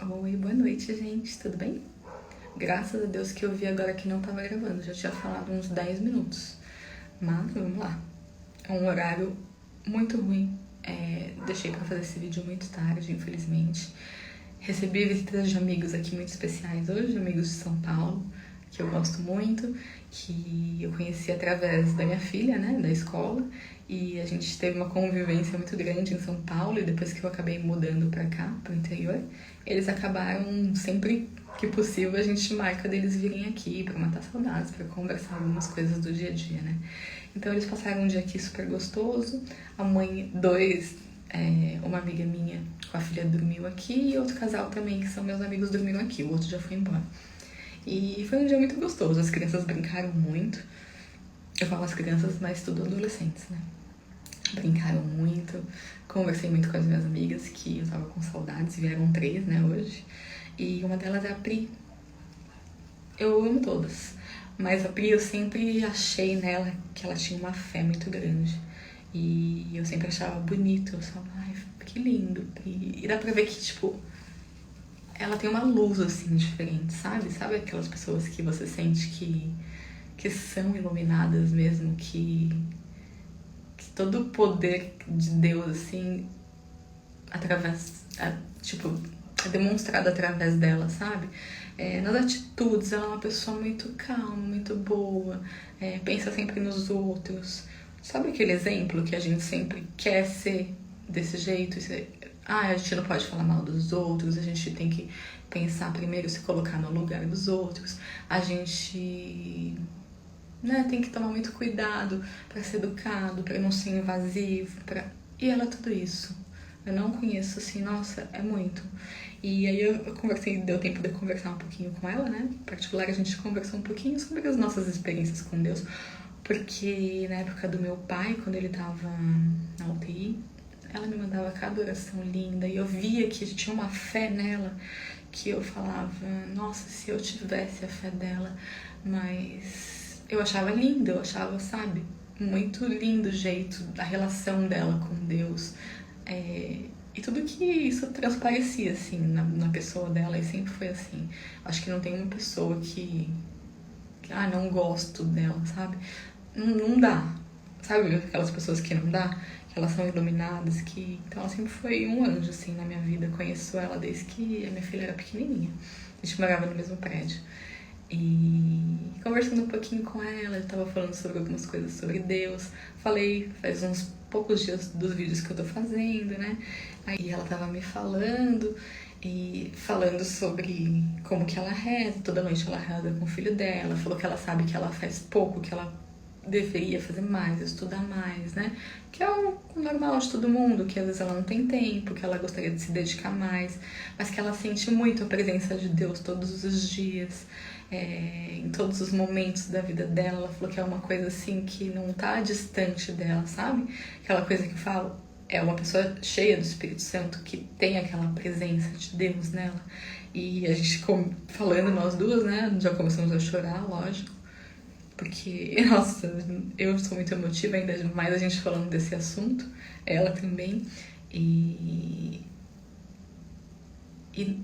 Oi, boa noite, gente. Tudo bem? Graças a Deus que eu vi agora que não tava gravando. Já tinha falado uns 10 minutos. Mas vamos lá. É um horário muito ruim. Deixei pra fazer esse vídeo muito tarde, infelizmente. Recebi visitas de amigos aqui muito especiais hoje, amigos de São Paulo, que eu gosto muito, que eu conheci através da minha filha, né, da escola, e a gente teve uma convivência muito grande em São Paulo, e depois que eu acabei mudando pra cá, pro interior, eles acabaram, sempre que possível, a gente marca deles virem aqui pra matar saudades, pra conversar algumas coisas do dia a dia, né. Então eles passaram um dia aqui super gostoso, a mãe, uma amiga minha com a filha dormiu aqui e outro casal também, que são meus amigos, dormiram aqui, o outro já foi embora. E foi um dia muito gostoso, as crianças brincaram muito. Eu falo as crianças, mas tudo adolescentes, né? Brincaram muito, conversei muito com as minhas amigas, que eu tava com saudades, vieram 3, né, hoje. E uma delas é a Pri. Eu amo todas, mas a Pri eu sempre achei nela que ela tinha uma fé muito grande. E eu sempre achava bonito, eu falava, ai, que lindo, Pri. E dá pra ver que, tipo, ela tem uma luz, assim, diferente, sabe? Sabe aquelas pessoas que você sente que são iluminadas mesmo, que todo o poder de Deus, assim, é demonstrado através dela, sabe? Nas atitudes, ela é uma pessoa muito calma, muito boa, pensa sempre nos outros. Sabe aquele exemplo que a gente sempre quer ser desse jeito? A gente não pode falar mal dos outros, a gente tem que pensar primeiro, se colocar no lugar dos outros. A gente, né, tem que tomar muito cuidado para ser educado, para não ser invasivo. E ela é tudo isso. Eu não conheço, assim, nossa, é muito. E aí eu conversei, deu tempo de eu conversar um pouquinho com ela, né? Em particular, a gente conversou um pouquinho sobre as nossas experiências com Deus. Porque na época do meu pai, quando ele tava na UTI, ela me mandava cada oração linda e eu via que tinha uma fé nela que eu falava, nossa, se eu tivesse a fé dela, mas eu achava lindo, eu achava, sabe, muito lindo o jeito, a relação dela com Deus, e tudo que isso transparecia, assim, na pessoa dela, e sempre foi assim. Acho que não tem uma pessoa que não gosto dela, sabe? Não dá. Sabe aquelas pessoas que não dá? Que elas são iluminadas, Então ela sempre foi um anjo, assim, na minha vida. Eu conheço ela desde que a minha filha era pequenininha. A gente morava no mesmo prédio. E conversando um pouquinho com ela, eu tava falando sobre algumas coisas sobre Deus. Falei faz uns poucos dias dos vídeos que eu tô fazendo, né? Aí ela tava me falando e falando sobre como que ela reza. Toda noite ela reza com o filho dela. Falou que ela sabe que ela faz pouco, que ela deveria fazer mais, estudar mais, né? Que é o normal de todo mundo, que às vezes ela não tem tempo, que ela gostaria de se dedicar mais, mas que ela sente muito a presença de Deus todos os dias, em todos os momentos da vida dela. Ela falou que é uma coisa assim que não tá distante dela, sabe? Aquela coisa que eu falo, é uma pessoa cheia do Espírito Santo, que tem aquela presença de Deus nela. E a gente falando, nós duas, né? Já começamos a chorar, lógico. Porque, nossa, eu sou muito emotiva, ainda mais a gente falando desse assunto, ela também. E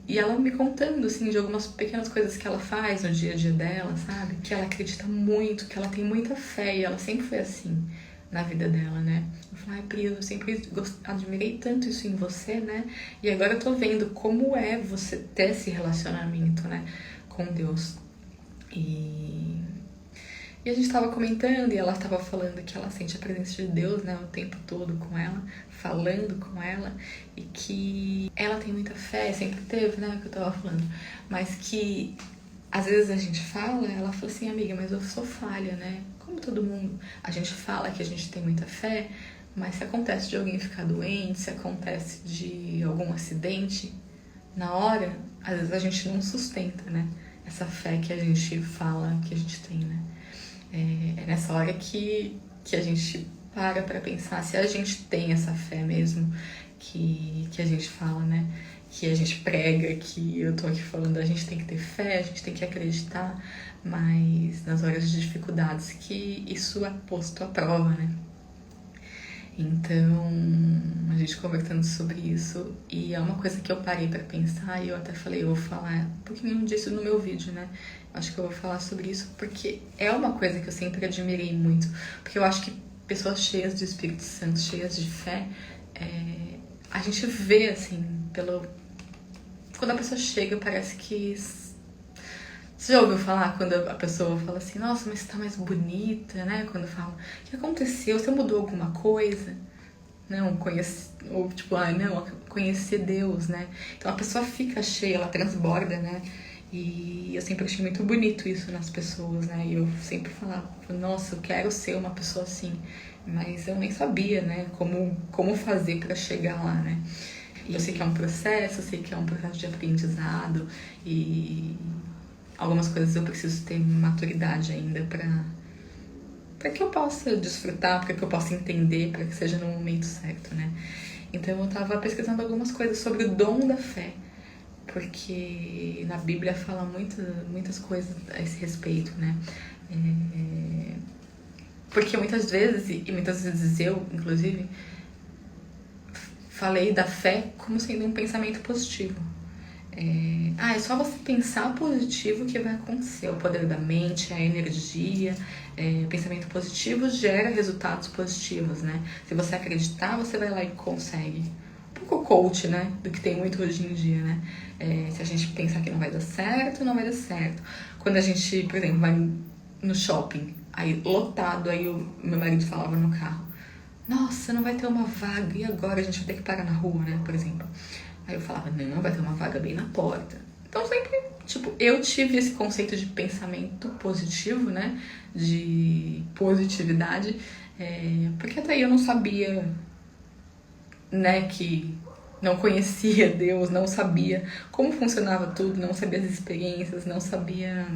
ela me contando, assim, de algumas pequenas coisas que ela faz no dia a dia dela, sabe? Que ela acredita muito, que ela tem muita fé, e ela sempre foi assim na vida dela, né? Eu falei, Pri, eu sempre admirei tanto isso em você, né? E agora eu tô vendo como é você ter esse relacionamento, né, com Deus. E a gente tava comentando e ela tava falando que ela sente a presença de Deus, né, o tempo todo com ela, falando com ela, e que ela tem muita fé, sempre teve, né, que eu tava falando, mas que às vezes a gente fala, ela fala assim, amiga, mas eu sou falha, né, como todo mundo. A gente fala que a gente tem muita fé, mas se acontece de alguém ficar doente, se acontece de algum acidente, na hora, às vezes a gente não sustenta, né, essa fé que a gente fala que a gente tem, né. É nessa hora que a gente para pensar se a gente tem essa fé mesmo que a gente fala, né? Que a gente prega, que eu tô aqui falando, a gente tem que ter fé, a gente tem que acreditar, mas nas horas de dificuldades que isso é posto à prova, né? Então, a gente conversando sobre isso, e é uma coisa que eu parei pra pensar, e eu até falei, eu vou falar um pouquinho disso no meu vídeo, né? Acho que eu vou falar sobre isso porque é uma coisa que eu sempre admirei muito, porque eu acho que pessoas cheias do Espírito Santo, cheias de fé, a gente vê, assim, quando a pessoa chega, parece que... Você já ouviu falar quando a pessoa fala assim, nossa, mas você tá mais bonita, né? Quando fala, o que aconteceu? Você mudou alguma coisa? Não, ou tipo, não, conhecer Deus, né? Então a pessoa fica cheia, ela transborda, né? E eu sempre achei muito bonito isso nas pessoas, né? E eu sempre falava, nossa, eu quero ser uma pessoa assim. Mas eu nem sabia, né? Como fazer pra chegar lá, né? E eu sei que é um processo, eu sei que é um processo de aprendizado e algumas coisas eu preciso ter maturidade ainda para que eu possa desfrutar, para que eu possa entender, para que seja no momento certo, né? Então eu tava pesquisando algumas coisas sobre o dom da fé, porque na Bíblia fala muitas coisas a esse respeito, né? Porque muitas vezes, e muitas vezes eu, inclusive, falei da fé como sendo um pensamento positivo. É só você pensar positivo que vai acontecer. O poder da mente, a energia, pensamento positivo gera resultados positivos, né? Se você acreditar, você vai lá e consegue. Um pouco coach, né? Do que tem muito hoje em dia, né? Se a gente pensar que não vai dar certo, não vai dar certo. Quando a gente, por exemplo, vai no shopping, aí lotado, aí o meu marido falava no carro, nossa, não vai ter uma vaga, e agora a gente vai ter que parar na rua, né? Por exemplo. Aí eu falava, não, vai ter uma vaga bem na porta. Então sempre, tipo, eu tive esse conceito de pensamento positivo, né? De positividade, porque até aí eu não sabia, né, que não conhecia Deus, não sabia como funcionava tudo, não sabia as experiências, não sabia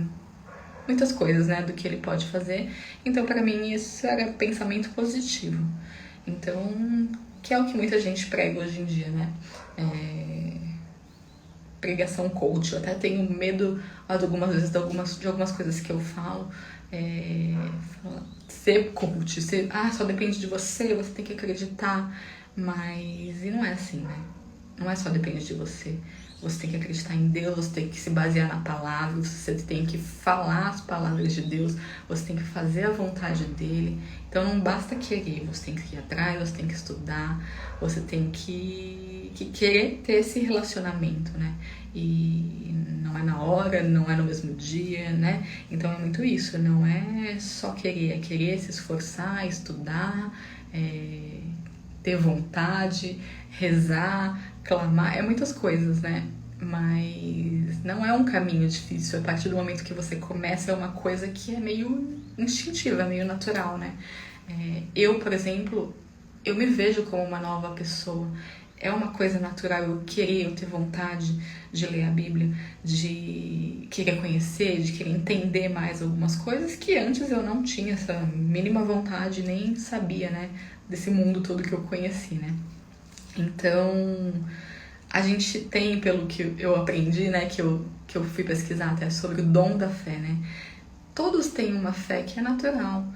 muitas coisas, né, do que ele pode fazer. Então, pra mim, isso era pensamento positivo. Então, que é o que muita gente prega hoje em dia, né? Pregação coach. Eu até tenho medo algumas vezes de algumas coisas que eu falo. Ser coach, só depende de você, você tem que acreditar. Mas e não é assim, né? Não é só depende de você. Você tem que acreditar em Deus, você tem que se basear na palavra, você tem que falar as palavras de Deus, você tem que fazer a vontade dele. Então não basta querer, você tem que ir atrás, você tem que estudar, você tem que querer ter esse relacionamento, né? E não é na hora, não é no mesmo dia, né? Então é muito isso, não é só querer, é querer se esforçar, estudar, ter vontade, rezar, clamar, é muitas coisas, né? Mas não é um caminho difícil. A partir do momento que você começa, é uma coisa que é meio instintiva, meio natural, né? Eu, por exemplo, eu me vejo como uma nova pessoa. É uma coisa natural eu querer, eu ter vontade de ler a Bíblia, de querer conhecer, de querer entender mais algumas coisas que antes eu não tinha essa mínima vontade, nem sabia, né? Desse mundo todo que eu conheci, né? Então, a gente tem, pelo que eu aprendi, né, que eu fui pesquisar até sobre o dom da fé, né? Todos têm uma fé que é natural.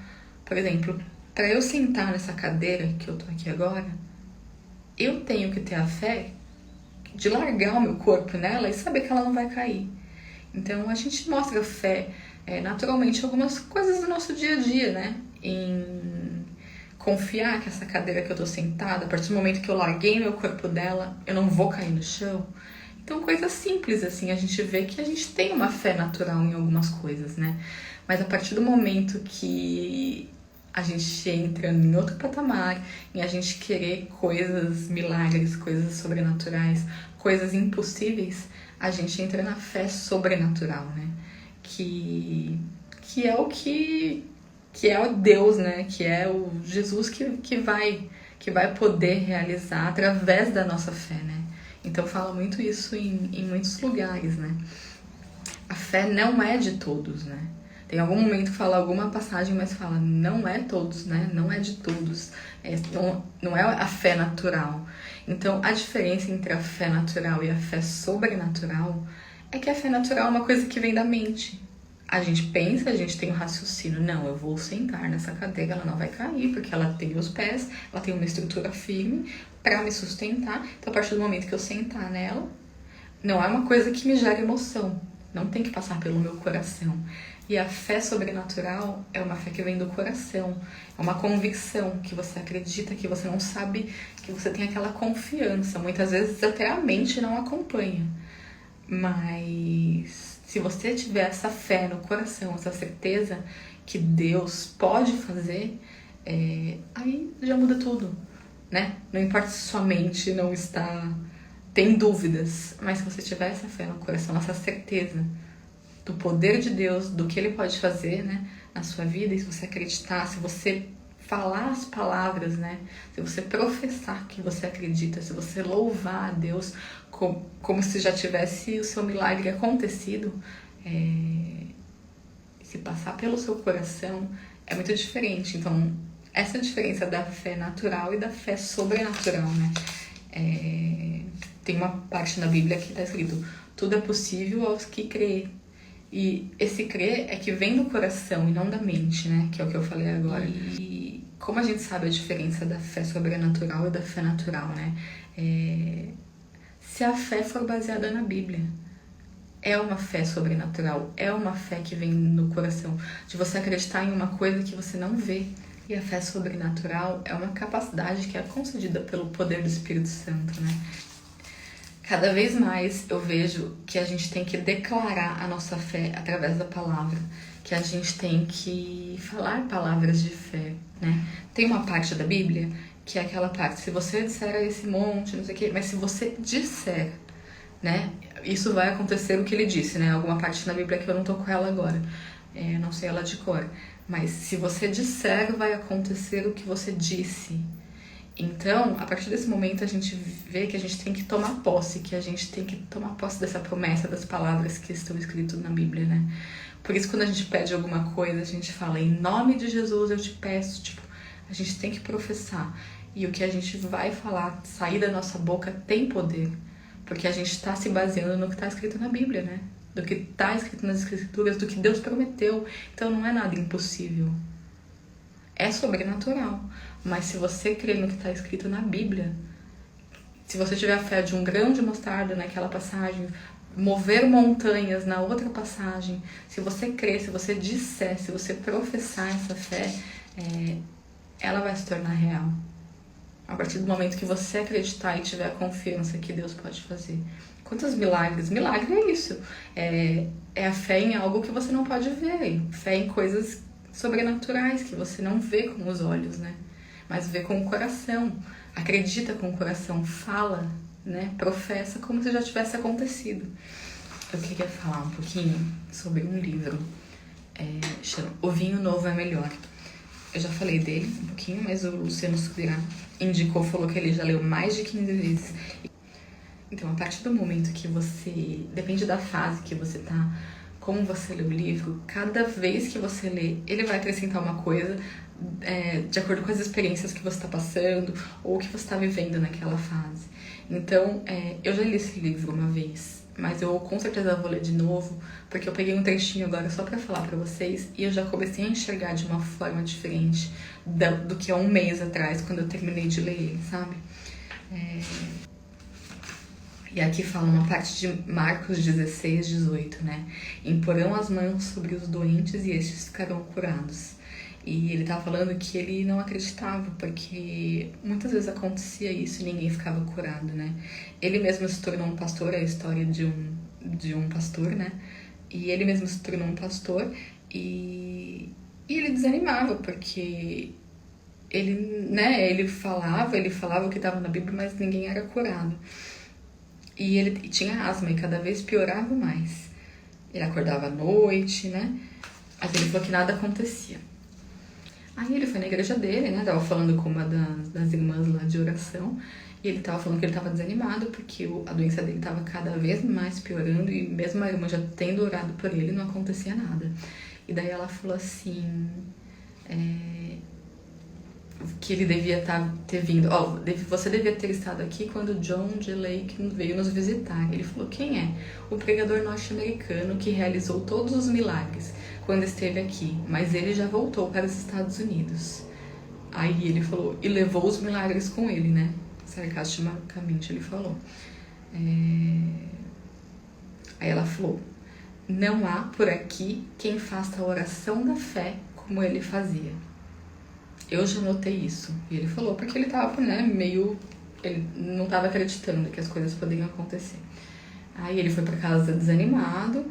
Por exemplo, para eu sentar nessa cadeira que eu tô aqui agora, eu tenho que ter a fé de largar o meu corpo nela e saber que ela não vai cair. Então, a gente mostra fé naturalmente em algumas coisas do nosso dia a dia, né? Em confiar que essa cadeira que eu tô sentada, a partir do momento que eu larguei meu corpo dela, eu não vou cair no chão. Então, coisas simples, assim, a gente vê que a gente tem uma fé natural em algumas coisas, né? Mas a partir do momento que a gente entra em outro patamar, em a gente querer coisas milagres, coisas sobrenaturais, coisas impossíveis, a gente entra na fé sobrenatural, né? Que é o que é o Deus, né? Que é o Jesus que vai poder realizar através da nossa fé, né? Então fala muito isso em muitos lugares, né? A fé não é de todos, né? Tem algum momento que fala alguma passagem, mas fala não é todos, né? Não é de todos. Não é a fé natural. Então a diferença entre a fé natural e a fé sobrenatural é que a fé natural é uma coisa que vem da mente. A gente pensa, a gente tem um raciocínio, não, eu vou sentar nessa cadeira, ela não vai cair, porque ela tem os pés, ela tem uma estrutura firme para me sustentar. Então, a partir do momento que eu sentar nela, não é uma coisa que me gera emoção, não tem que passar pelo meu coração. E a fé sobrenatural é uma fé que vem do coração, é uma convicção que você acredita, que você não sabe, que você tem aquela confiança. Muitas vezes até a mente não acompanha, mas se você tiver essa fé no coração, essa certeza que Deus pode fazer, aí já muda tudo, né? Não importa se sua mente não está... tem dúvidas, mas se você tiver essa fé no coração, essa certeza do poder de Deus, do que Ele pode fazer, né, na sua vida, e se você acreditar, se você falar as palavras, né, se você professar que você acredita, se você louvar a Deus como se já tivesse o seu milagre acontecido, se passar pelo seu coração, é muito diferente. Então, essa é a diferença da fé natural e da fé sobrenatural, né? Tem uma parte na Bíblia que está escrito: tudo é possível aos que creem. E esse crer é que vem do coração e não da mente, né? Que é o que eu falei agora. E como a gente sabe a diferença da fé sobrenatural e da fé natural, né? Se a fé for baseada na Bíblia, é uma fé sobrenatural, é uma fé que vem no coração, de você acreditar em uma coisa que você não vê. E a fé sobrenatural é uma capacidade que é concedida pelo poder do Espírito Santo, né? Cada vez mais eu vejo que a gente tem que declarar a nossa fé através da palavra, que a gente tem que falar palavras de fé, né? Tem uma parte da Bíblia que é aquela parte: se você disser a esse monte, não sei o quê, mas se você disser, né? Isso vai acontecer o que ele disse, né? Alguma parte na Bíblia que eu não tô com ela agora, não sei ela de cor, mas se você disser, vai acontecer o que você disse. Então, a partir desse momento, a gente vê que a gente tem que tomar posse, que a gente tem que tomar posse dessa promessa, das palavras que estão escritas na Bíblia, né? Por isso, quando a gente pede alguma coisa, a gente fala: em nome de Jesus eu te peço. Tipo, a gente tem que professar. E o que a gente vai falar, sair da nossa boca, tem poder. Porque a gente está se baseando no que está escrito na Bíblia, né? Do que está escrito nas Escrituras, do que Deus prometeu. Então, não é nada impossível. É sobrenatural. Mas se você crer no que está escrito na Bíblia, se você tiver a fé de um grão de mostarda naquela passagem, mover montanhas na outra passagem, se você crer, se você disser, se você professar essa fé, ela vai se tornar real. A partir do momento que você acreditar e tiver a confiança que Deus pode fazer. Quantos milagres? Milagre é isso. É a fé em algo que você não pode ver. Fé em coisas sobrenaturais que você não vê com os olhos, né? Mas vê com o coração. Acredita com o coração. Fala, né? Professa como se já tivesse acontecido. Eu queria falar um pouquinho sobre um livro. Chama O Vinho Novo é Melhor. Eu já falei dele um pouquinho, mas o Luciano Subirá indicou, falou que ele já leu mais de 15 vezes. Então, a partir do momento que você... Depende da fase que você tá, como você lê o livro, cada vez que você lê, ele vai acrescentar uma coisa de acordo com as experiências que você está passando ou que você está vivendo naquela fase. Então, eu já li esse livro uma vez, mas eu com certeza vou ler de novo, porque eu peguei um trechinho agora só pra falar pra vocês e eu já comecei a enxergar de uma forma diferente do que há um mês atrás, quando eu terminei de ler ele, sabe? E aqui fala uma parte de Marcos 16, 18, né? Imporão as mãos sobre os doentes e estes ficarão curados. E ele tava falando que ele não acreditava, porque muitas vezes acontecia isso e ninguém ficava curado, né? Ele mesmo se tornou um pastor, é a história de um pastor, né? E ele mesmo se tornou um pastor e ele desanimava, porque ele falava o que estava na Bíblia, mas ninguém era curado. E ele tinha asma e cada vez piorava mais. Ele acordava à noite, né? Mas ele falou que nada acontecia. Aí ele foi na igreja dele, né? Tava falando com uma das irmãs lá de oração. E ele tava falando que ele tava desanimado porque a doença dele tava cada vez mais piorando. E mesmo a irmã já tendo orado por ele, não acontecia nada. E daí ela falou assim... que ele devia ter vindo. Você devia ter estado aqui quando John G. Lake veio nos visitar. Ele falou, quem é? O pregador norte-americano que realizou todos os milagres quando esteve aqui, mas ele já voltou para os Estados Unidos. Aí ele falou, e levou os milagres com ele, né? Sarcasticamente ele falou. Aí ela falou, não há por aqui quem faça a oração da fé como ele fazia. Eu já notei isso. E ele falou porque ele tava, né, ele não tava acreditando que as coisas poderiam acontecer. Aí ele foi pra casa desanimado.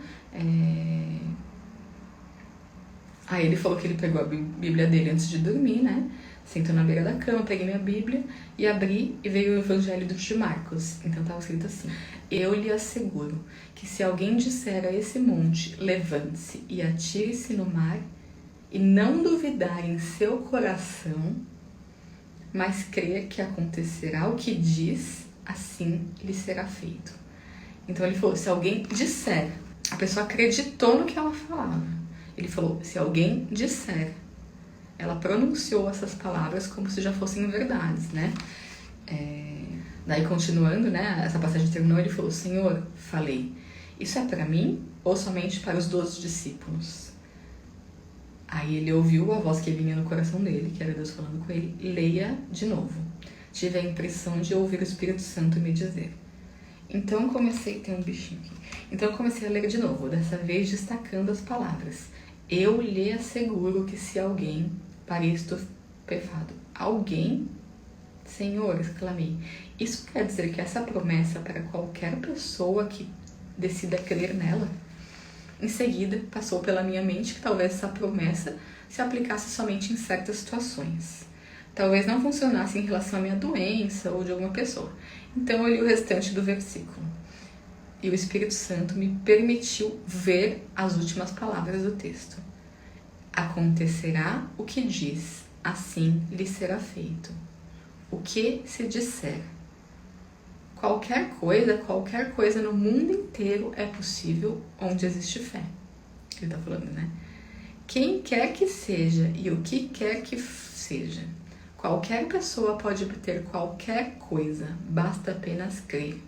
Aí ele falou que ele pegou a Bíblia dele antes de dormir, né? Sentou na beira da cama, peguei minha Bíblia e abri e veio o Evangelho de Marcos. Então tava escrito assim, eu lhe asseguro que se alguém disser a esse monte, levante-se e atire-se no mar, e não duvidar em seu coração, mas crer que acontecerá o que diz, assim lhe será feito. Então ele falou, se alguém disser, a pessoa acreditou no que ela falava. Ele falou, se alguém disser, ela pronunciou essas palavras como se já fossem verdades, né? Daí continuando, né, essa passagem terminou, ele falou, Senhor, falei, isso é para mim ou somente para os 12 discípulos? Aí ele ouviu a voz que vinha no coração dele, que era Deus falando com ele, leia de novo. Tive a impressão de ouvir o Espírito Santo me dizer. Então comecei, tem um bichinho aqui. Então comecei a ler de novo, dessa vez destacando as palavras. Eu lhe asseguro que se alguém, parei estupefado, alguém, Senhor, exclamei. Isso quer dizer que essa promessa é para qualquer pessoa que decida crer nela? Em seguida, passou pela minha mente que talvez essa promessa se aplicasse somente em certas situações. Talvez não funcionasse em relação à minha doença ou de alguma pessoa. Então eu li o restante do versículo. E o Espírito Santo me permitiu ver as últimas palavras do texto. Acontecerá o que diz, assim lhe será feito. O que se disser. Qualquer coisa no mundo inteiro é possível onde existe fé. Ele tá falando, né? Quem quer que seja e o que quer que seja. Qualquer pessoa pode obter qualquer coisa, basta apenas crer.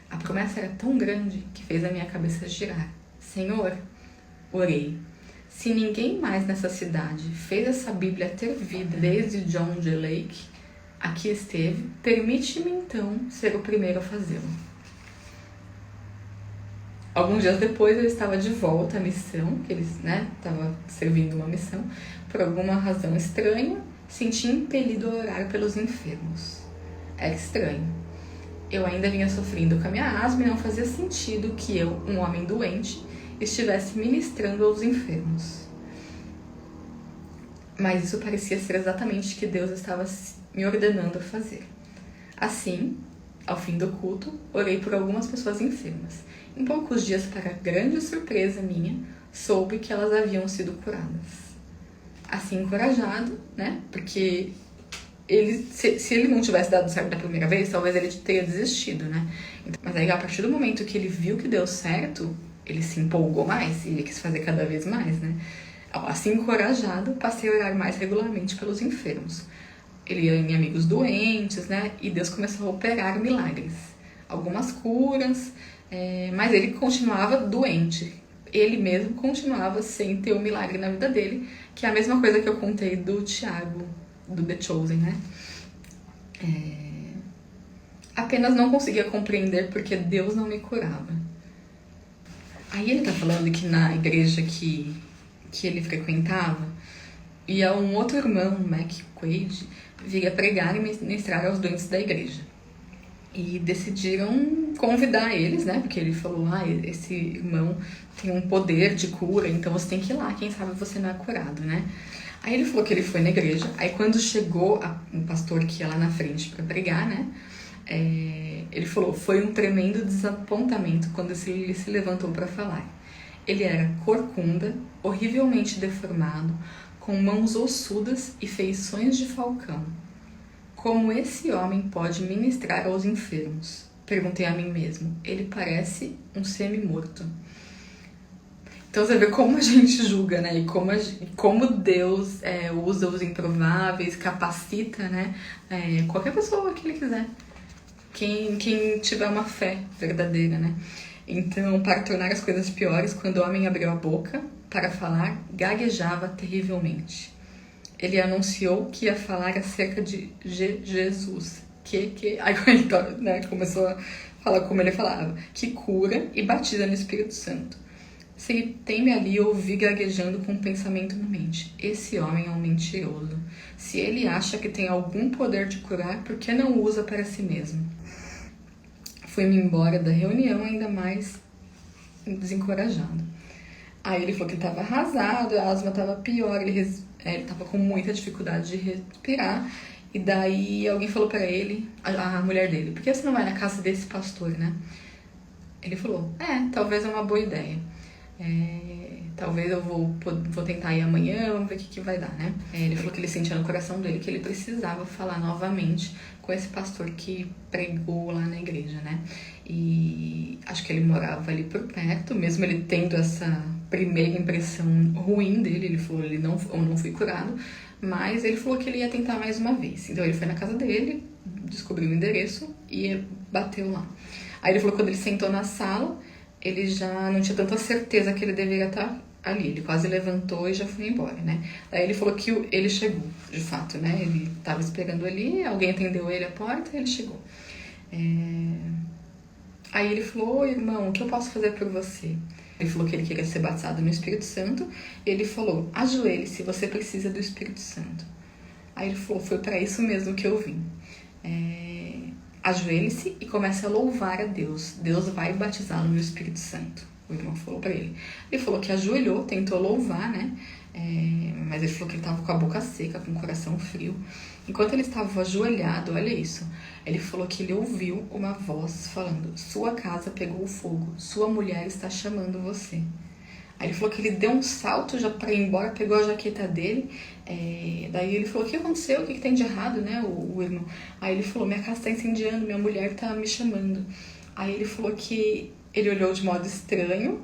A promessa era tão grande que fez a minha cabeça girar. Senhor, orei. Se ninguém mais nessa cidade fez essa Bíblia ter vida desde John G. Lake, aqui esteve, permite-me então ser o primeiro a fazê-lo. Alguns dias depois eu estava de volta à missão, que eles, né, estavam servindo uma missão. Por alguma razão estranha, senti impelido a orar pelos enfermos. Era estranho. Eu ainda vinha sofrendo com a minha asma e não fazia sentido que eu, um homem doente, estivesse ministrando aos enfermos. Mas isso parecia ser exatamente o que Deus estava me ordenando a fazer. Assim, ao fim do culto, orei por algumas pessoas enfermas. Em poucos dias, para grande surpresa minha, soube que elas haviam sido curadas. Assim, encorajado, né? Porque se ele não tivesse dado certo da primeira vez, talvez ele teria desistido, né? Mas aí, a partir do momento que ele viu que deu certo, ele se empolgou mais e ele quis fazer cada vez mais, né? Assim, encorajado, passei a orar mais regularmente pelos enfermos. Ele ia em amigos doentes, né? E Deus começou a operar milagres. Algumas curas, mas ele continuava doente. Ele mesmo continuava sem ter o milagre na vida dele, que é a mesma coisa que eu contei do Tiago, do The Chosen, né? Apenas não conseguia compreender porque Deus não me curava. Aí ele tá falando que na igreja que ele frequentava, ia um outro irmão, Mac Quaid, viria pregar e ministrar aos doentes da igreja. E decidiram convidar eles, né? Porque ele falou, esse irmão tem um poder de cura, então você tem que ir lá, quem sabe você não é curado, né? Aí ele falou que ele foi na igreja, aí quando chegou um pastor que ia lá na frente para pregar, né? Ele falou, foi um tremendo desapontamento quando ele se levantou para falar. Ele era corcunda, horrivelmente deformado, com mãos ossudas e feições de falcão. Como esse homem pode ministrar aos enfermos? Perguntei a mim mesmo. Ele parece um semi-morto. Então você vê como a gente julga, né? E como Deus usa os improváveis, capacita, né? Qualquer pessoa que Ele quiser. Quem tiver uma fé verdadeira, né? Então, para tornar as coisas piores, quando o homem abriu a boca para falar, gaguejava terrivelmente. Ele anunciou que ia falar acerca de Jesus. Aí ele, né, começou a falar como ele falava. Que cura e batiza no Espírito Santo. Se ele tem-me ali ouvir gaguejando com um pensamento na mente. Esse homem é um mentiroso. Se ele acha que tem algum poder de curar, por que não usa para si mesmo? Fui-me embora da reunião ainda mais desencorajado. Aí ele falou que ele estava arrasado, a asma estava pior, ele estava com muita dificuldade de respirar. E daí alguém falou para ele, a mulher dele, por que você não vai na casa desse pastor, né? Ele falou, talvez é uma boa ideia. Talvez eu vou tentar ir amanhã, vamos ver o que vai dar, né? Ele falou que ele sentia no coração dele que ele precisava falar novamente com esse pastor que pregou lá na igreja, né? E acho que ele morava ali por perto, mesmo ele tendo essa primeira impressão ruim dele. Ele falou, eu não fui curado, mas ele falou que ele ia tentar mais uma vez. Então ele foi na casa dele, descobriu o endereço e bateu lá. Aí ele falou que quando ele sentou na sala, ele já não tinha tanta certeza que ele deveria estar ali. Ele quase levantou e já foi embora, né? Aí ele falou que ele chegou, de fato, né? Ele estava esperando ali, alguém atendeu ele à porta e ele chegou. Aí ele falou, irmão, o que eu posso fazer por você? Ele falou que ele queria ser batizado no Espírito Santo. E ele falou, ajoelhe-se, você precisa do Espírito Santo. Aí ele falou, foi para isso mesmo que eu vim. Ajoelhe-se e comece a louvar a Deus. Deus vai batizá-lo no Espírito Santo. O irmão falou pra ele. Ele falou que ajoelhou, tentou louvar, né? Mas ele falou que ele estava com a boca seca, com o coração frio. Enquanto ele estava ajoelhado, olha isso. Ele falou que ele ouviu uma voz falando, sua casa pegou fogo, sua mulher está chamando você. Aí ele falou que ele deu um salto já pra ir embora, pegou a jaqueta dele. Daí ele falou, o que aconteceu? O que tem de errado, né, o irmão? Aí ele falou, minha casa tá incendiando, minha mulher tá me chamando. Aí ele falou que ele olhou de modo estranho,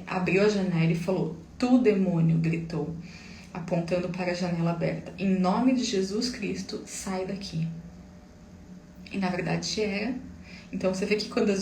abriu a janela e falou, tu demônio, gritou, apontando para a janela aberta. Em nome de Jesus Cristo, sai daqui. E na verdade era. Então você vê que quando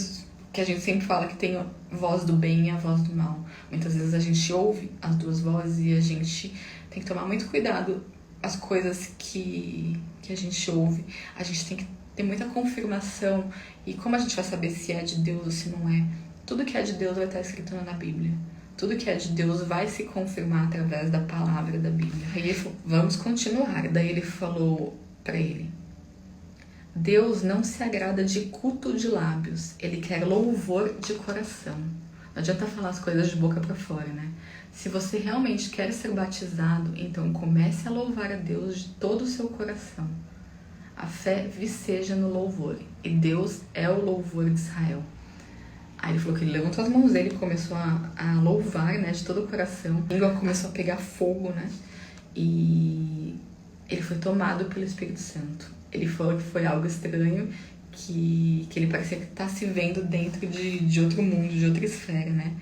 que a gente sempre fala que tem a voz do bem e a voz do mal. Muitas vezes a gente ouve as duas vozes e a gente tem que tomar muito cuidado. As coisas que a gente ouve, a gente tem que ter muita confirmação. E como a gente vai saber se é de Deus ou se não é? Tudo que é de Deus vai estar escrito na Bíblia. Tudo que é de Deus vai se confirmar através da palavra da Bíblia. Aí ele falou, vamos continuar. Daí ele falou para ele, Deus não se agrada de culto de lábios, Ele quer louvor de coração. Não adianta falar as coisas de boca para fora, né? Se você realmente quer ser batizado, então comece a louvar a Deus de todo o seu coração. A fé viceja no louvor, e Deus é o louvor de Israel. Aí ele falou que ele levantou as mãos dele e começou a louvar, né, de todo o coração. A língua começou a pegar fogo, né? E ele foi tomado pelo Espírito Santo. Ele falou que foi algo estranho, que ele parecia que tá se vendo dentro de outro mundo, de outra esfera, né?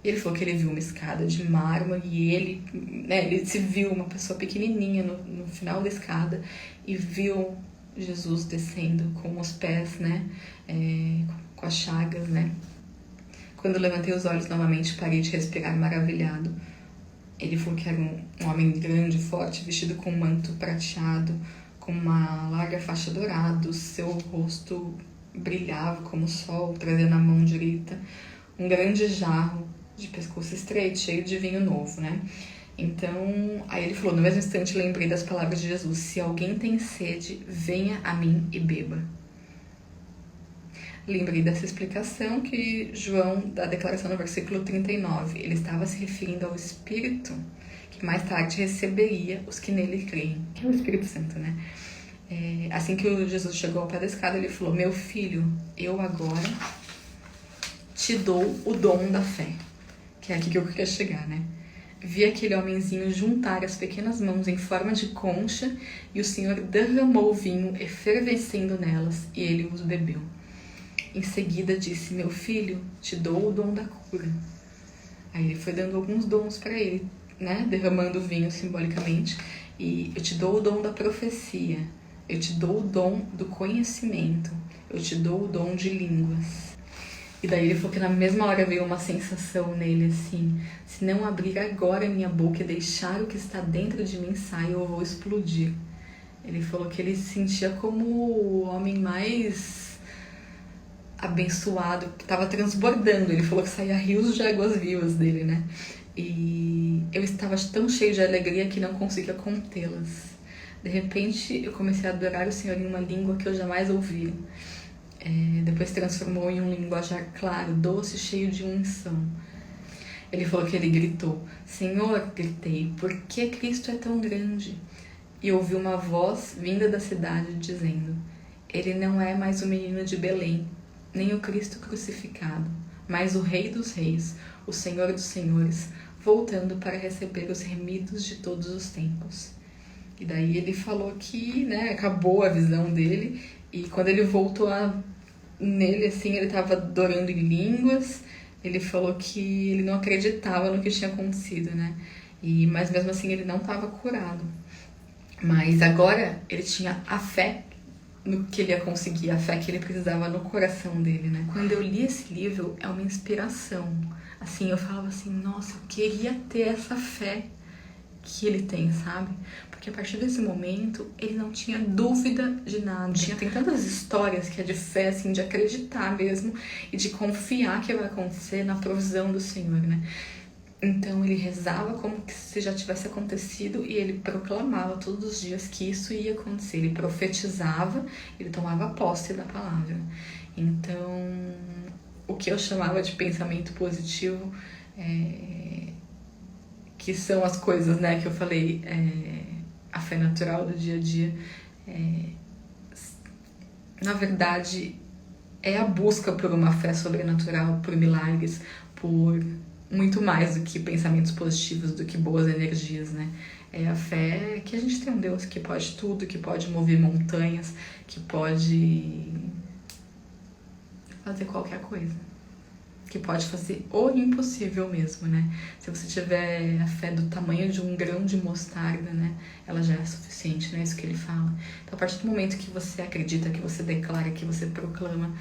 Ele falou que ele viu uma escada de mármore e ele se viu uma pessoa pequenininha no final da escada e viu Jesus descendo com os pés, né? Com as chagas, né? Quando eu levantei os olhos novamente, parei de respirar maravilhado. Ele falou que era um homem grande, forte, vestido com um manto prateado, com uma larga faixa dourada. Seu rosto brilhava como o sol, trazendo na mão direita um grande jarro de pescoço estreito, cheio de vinho novo, né? Então, aí ele falou, no mesmo instante lembrei das palavras de Jesus, se alguém tem sede, venha a mim e beba. Lembrei dessa explicação que João, da declaração no versículo 39, ele estava se referindo ao Espírito que mais tarde receberia os que nele creem, que é o Espírito Santo, né? Assim que Jesus chegou ao pé da escada, ele falou, meu filho, eu agora te dou o dom da fé, que é aqui que eu queria chegar, né? Vi aquele homenzinho juntar as pequenas mãos em forma de concha e o Senhor derramou o vinho, efervescendo nelas, e ele os bebeu. Em seguida disse: meu filho, te dou o dom da cura. Aí ele foi dando alguns dons para ele, né? Derramando vinho simbolicamente. E eu te dou o dom da profecia. Eu te dou o dom do conhecimento. Eu te dou o dom de línguas. E daí ele falou que na mesma hora veio uma sensação nele assim: se não abrir agora a minha boca e deixar o que está dentro de mim sair, eu vou explodir. Ele falou que ele se sentia como o homem mais abençoado, que estava transbordando. Ele falou que saía rios de águas vivas dele, né? E eu estava tão cheio de alegria que não conseguia contê-las. De repente, eu comecei a adorar o Senhor em uma língua que eu jamais ouvia. Depois transformou em um linguajar claro, doce, cheio de unção. Ele falou que ele gritou: Senhor, gritei, por que Cristo é tão grande? E ouvi uma voz vinda da cidade dizendo: ele não é mais o menino de Belém, nem o Cristo crucificado, mas o Rei dos Reis, o Senhor dos Senhores, voltando para receber os remidos de todos os tempos. E daí ele falou que, né, acabou a visão dele, e quando ele voltou nele, assim, ele estava adorando em línguas. Ele falou que ele não acreditava no que tinha acontecido, né? Mas mesmo assim ele não estava curado. Mas agora ele tinha a fé no que ele ia conseguir, a fé que ele precisava no coração dele, né? Quando eu li esse livro, é uma inspiração. Assim, eu falava assim, nossa, eu queria ter essa fé que ele tem, sabe? Porque a partir desse momento, ele não tinha dúvida de nada. Tem tantas histórias que é de fé, assim, de acreditar mesmo e de confiar que vai acontecer na provisão do Senhor, né? Então ele rezava como que se já tivesse acontecido e ele proclamava todos os dias que isso ia acontecer. Ele profetizava, ele tomava posse da palavra. Então, o que eu chamava de pensamento positivo, que são as coisas, né, que eu falei, a fé natural do dia a dia, na verdade, é a busca por uma fé sobrenatural, por milagres, por muito mais do que pensamentos positivos, do que boas energias, né? É a fé que a gente tem um Deus que pode tudo, que pode mover montanhas, que pode fazer qualquer coisa. Que pode fazer o impossível mesmo, né? Se você tiver a fé do tamanho de um grão de mostarda, né? Ela já é suficiente, não é isso que ele fala. Então, a partir do momento que você acredita, que você declara, que você proclama,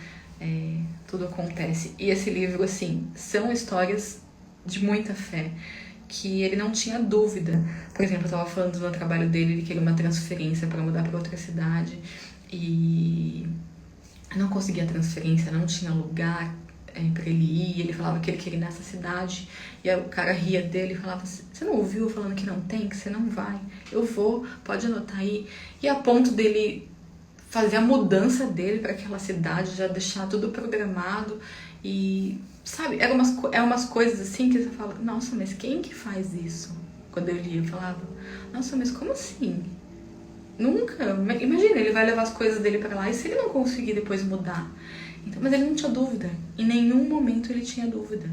tudo acontece. E esse livro, assim, são histórias de muita fé, que ele não tinha dúvida. Por exemplo, eu tava falando no trabalho dele, ele queria uma transferência para mudar para outra cidade e não conseguia transferência, não tinha lugar para ele ir. Ele falava que ele queria ir nessa cidade e aí o cara ria dele e falava: você não ouviu falando que não tem, que você não vai? Eu vou, pode anotar aí. E a ponto dele fazer a mudança dele para aquela cidade, já deixar tudo programado e, sabe, umas coisas assim que você fala: nossa, mas quem que faz isso? Quando eu lia, eu falava: nossa, mas como assim? Nunca. Imagina, ele vai levar as coisas dele para lá e se ele não conseguir depois mudar? Então, mas ele não tinha dúvida. Em nenhum momento ele tinha dúvida.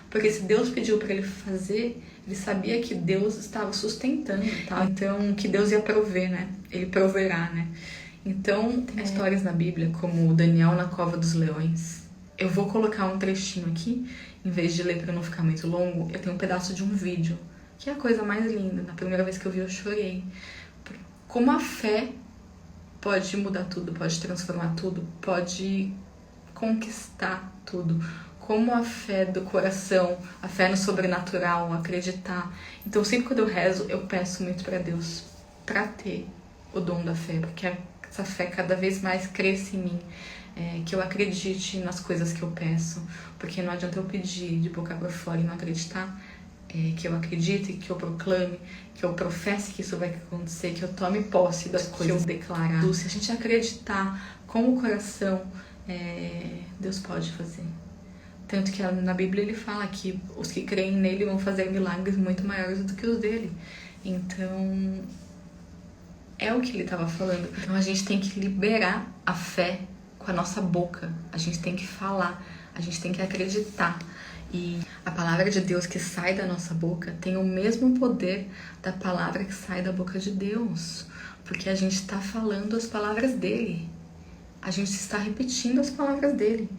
Porque se Deus pediu para ele fazer, ele sabia que Deus estava sustentando, tá? Então, que Deus ia prover, né? Ele proverá, né? Então, tem histórias na Bíblia, como Daniel na cova dos leões. Eu vou colocar um trechinho aqui, em vez de ler para não ficar muito longo, eu tenho um pedaço de um vídeo, que é a coisa mais linda. Na primeira vez que eu vi, eu chorei. Como a fé pode mudar tudo, pode transformar tudo, pode conquistar tudo. Como a fé do coração, a fé no sobrenatural, acreditar. Então, sempre quando eu rezo, eu peço muito para Deus para ter o dom da fé, porque essa fé cada vez mais cresce em mim. Que eu acredite nas coisas que eu peço, porque não adianta eu pedir de boca para fora e não acreditar. Que eu acredite, que eu proclame, que eu professe que isso vai acontecer, que eu tome posse das coisas que eu declarar. Se a gente acreditar com o coração, Deus pode fazer. Tanto que na Bíblia ele fala que os que creem nele vão fazer milagres muito maiores do que os dele. Então, é o que ele estava falando. Então a gente tem que liberar a fé com a nossa boca. A gente tem que falar, a gente tem que acreditar. E a palavra de Deus que sai da nossa boca tem o mesmo poder da palavra que sai da boca de Deus. Porque a gente está falando as palavras dele. a gente está repetindo as palavras dele.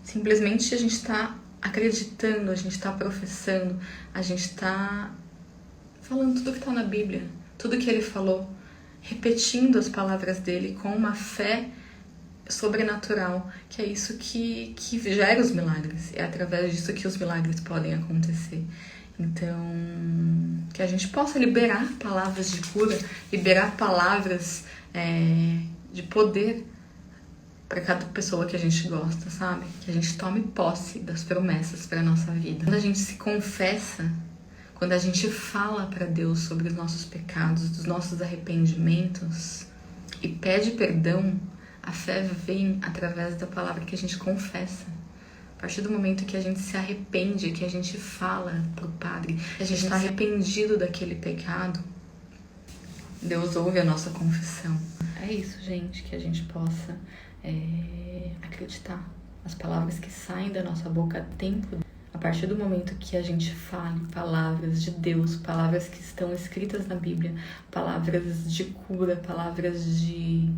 Simplesmente a gente está acreditando, a gente está professando, a gente está falando tudo que está na Bíblia, tudo que ele falou, repetindo as palavras dele com uma fé sobrenatural, que é isso que gera os milagres. É através disso que os milagres podem acontecer. Então, que a gente possa liberar palavras de cura, liberar palavras de poder para cada pessoa que a gente gosta, sabe? Que a gente tome posse das promessas para nossa vida. Quando a gente se confessa, quando a gente fala para Deus sobre os nossos pecados, dos nossos arrependimentos e pede perdão, a fé vem através da palavra que a gente confessa. A partir do momento que a gente se arrepende, que a gente fala pro Padre, que a gente está arrependido daquele pecado, Deus ouve a nossa confissão. É isso, gente, que a gente possa acreditar. As palavras que saem da nossa boca a partir do momento que a gente fale palavras de Deus, palavras que estão escritas na Bíblia, palavras de cura, palavras de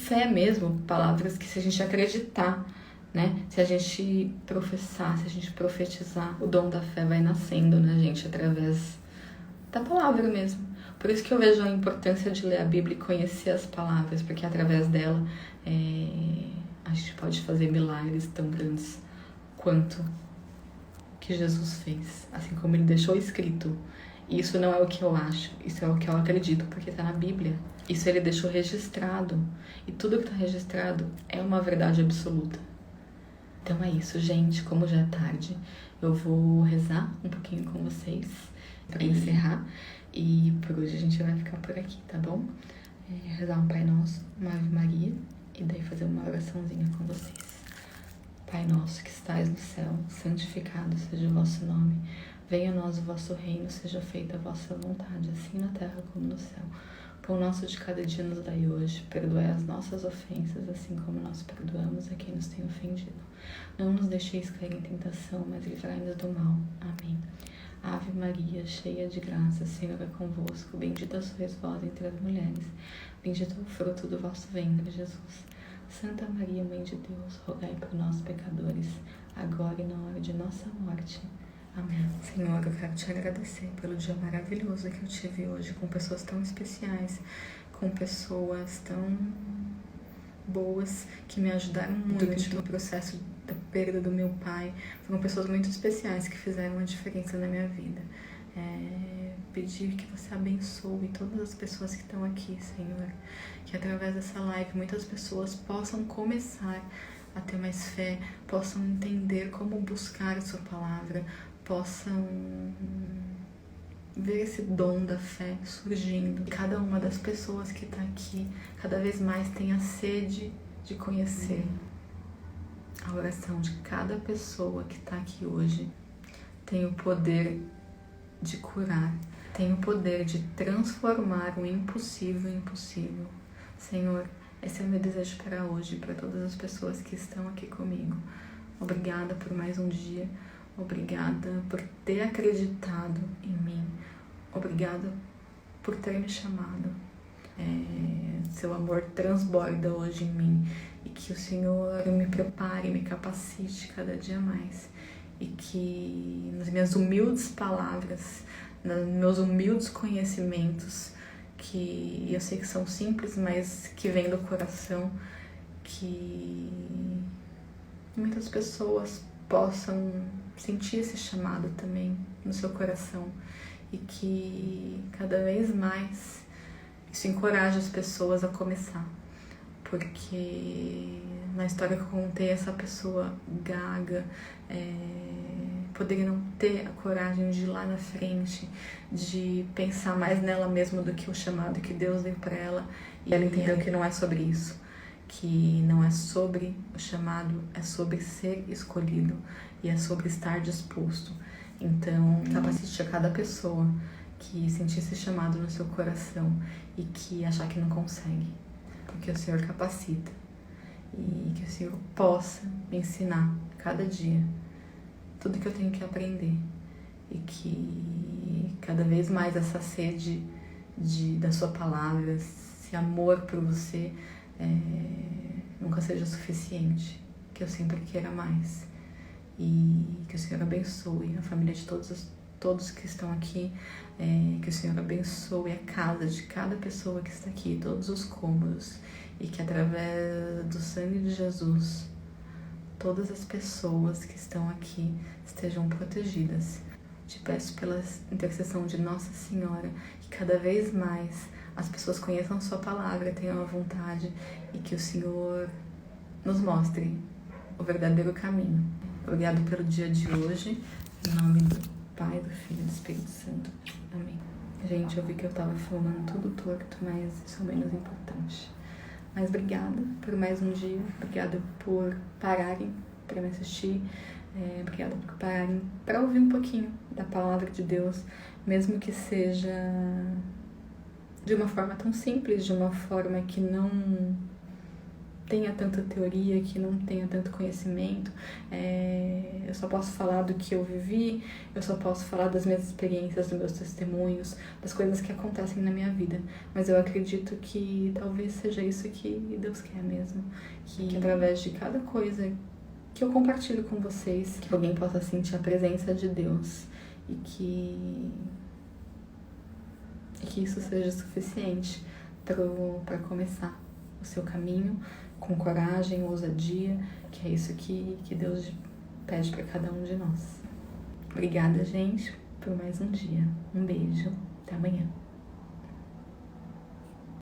fé mesmo, palavras que se a gente acreditar, né? Se a gente professar, se a gente profetizar, o dom da fé vai nascendo na gente através da palavra mesmo. Por isso que eu vejo a importância de ler a Bíblia e conhecer as palavras, porque através dela a gente pode fazer milagres tão grandes quanto que Jesus fez, assim como ele deixou escrito. E isso não é o que eu acho, isso é o que eu acredito, porque está na Bíblia. Isso ele deixou registrado, e tudo que está registrado é uma verdade absoluta. Então é isso, gente, como já é tarde, eu vou rezar um pouquinho com vocês para encerrar, e por hoje a gente vai ficar por aqui, tá bom? Rezar um Pai Nosso, uma Ave Maria, e daí fazer uma oraçãozinha com vocês. Pai nosso que estais no céu, santificado seja o vosso nome. Venha a nós o vosso reino, seja feita a vossa vontade, assim na terra como no céu. Pão nosso de cada dia nos dai hoje, perdoai as nossas ofensas, assim como nós perdoamos a quem nos tem ofendido. Não nos deixeis cair em tentação, mas livrai-nos do mal. Amém. Ave Maria, cheia de graça, o Senhor é convosco, bendita sois vós entre as mulheres, bendito é o fruto do vosso ventre, Jesus. Santa Maria, Mãe de Deus, rogai por nós, pecadores, agora e na hora de nossa morte. Amém. Senhor, eu quero te agradecer pelo dia maravilhoso que eu tive hoje, com pessoas tão especiais, com pessoas tão boas, que me ajudaram muito no processo da perda do meu pai. Foram pessoas muito especiais que fizeram a diferença na minha vida. Pedir que você abençoe todas as pessoas que estão aqui, Senhor. Que através dessa live muitas pessoas possam começar a ter mais fé, possam entender como buscar a sua palavra, possam ver esse dom da fé surgindo. Cada uma das pessoas que está aqui cada vez mais tenha sede de conhecer. A oração de cada pessoa que está aqui hoje tem o poder de curar, tem o poder de transformar o impossível em possível. Senhor, esse é o meu desejo para hoje, para todas as pessoas que estão aqui comigo. Obrigada por mais um dia, obrigada por ter acreditado em mim, obrigada por ter me chamado. Seu amor transborda hoje em mim, e que o Senhor me prepare, me capacite cada dia mais, e que nas minhas humildes palavras, nos meus humildes conhecimentos, que eu sei que são simples, mas que vêm do coração, que muitas pessoas possam sentir esse chamado também no seu coração, e que cada vez mais isso encoraja as pessoas a começar, porque na história que eu contei, essa pessoa gaga poderia não ter a coragem de ir lá na frente, de pensar mais nela mesma do que o chamado que Deus deu para ela, e ela entendeu que não é sobre isso, que não é sobre o chamado, é sobre ser escolhido, e é sobre estar disposto. Então, capacite a cada pessoa que sentir esse chamado no seu coração e que achar que não consegue, porque o Senhor capacita, e que o Senhor possa me ensinar cada dia tudo que eu tenho que aprender, e que cada vez mais essa sede da sua palavra, esse amor por você nunca seja suficiente, que eu sempre queira mais. E que o Senhor abençoe a família de todos que estão aqui, que o Senhor abençoe a casa de cada pessoa que está aqui, todos os cômodos, e que através do sangue de Jesus, todas as pessoas que estão aqui estejam protegidas. Te peço pela intercessão de Nossa Senhora, que cada vez mais as pessoas conheçam Sua palavra, tenham a vontade, e que o Senhor nos mostre o verdadeiro caminho. Obrigado pelo dia de hoje, em nome do Pai, do Filho e do Espírito Santo. Amém. Gente, eu vi que eu tava falando tudo torto, mas isso é o menos importante. Mas obrigada por mais um dia, obrigada por pararem para me assistir, obrigada por pararem para ouvir um pouquinho da palavra de Deus, mesmo que seja de uma forma tão simples, de uma forma que não tenha tanta teoria, que não tenha tanto conhecimento. Eu só posso falar do que eu vivi, eu só posso falar das minhas experiências, dos meus testemunhos, das coisas que acontecem na minha vida. Mas eu acredito que talvez seja isso que Deus quer mesmo, que através de cada coisa que eu compartilho com vocês, que alguém possa sentir a presença de Deus e que isso seja suficiente para começar o seu caminho com coragem, ousadia, que é isso que Deus pede para cada um de nós. Obrigada, gente, por mais um dia. Um beijo. Até amanhã.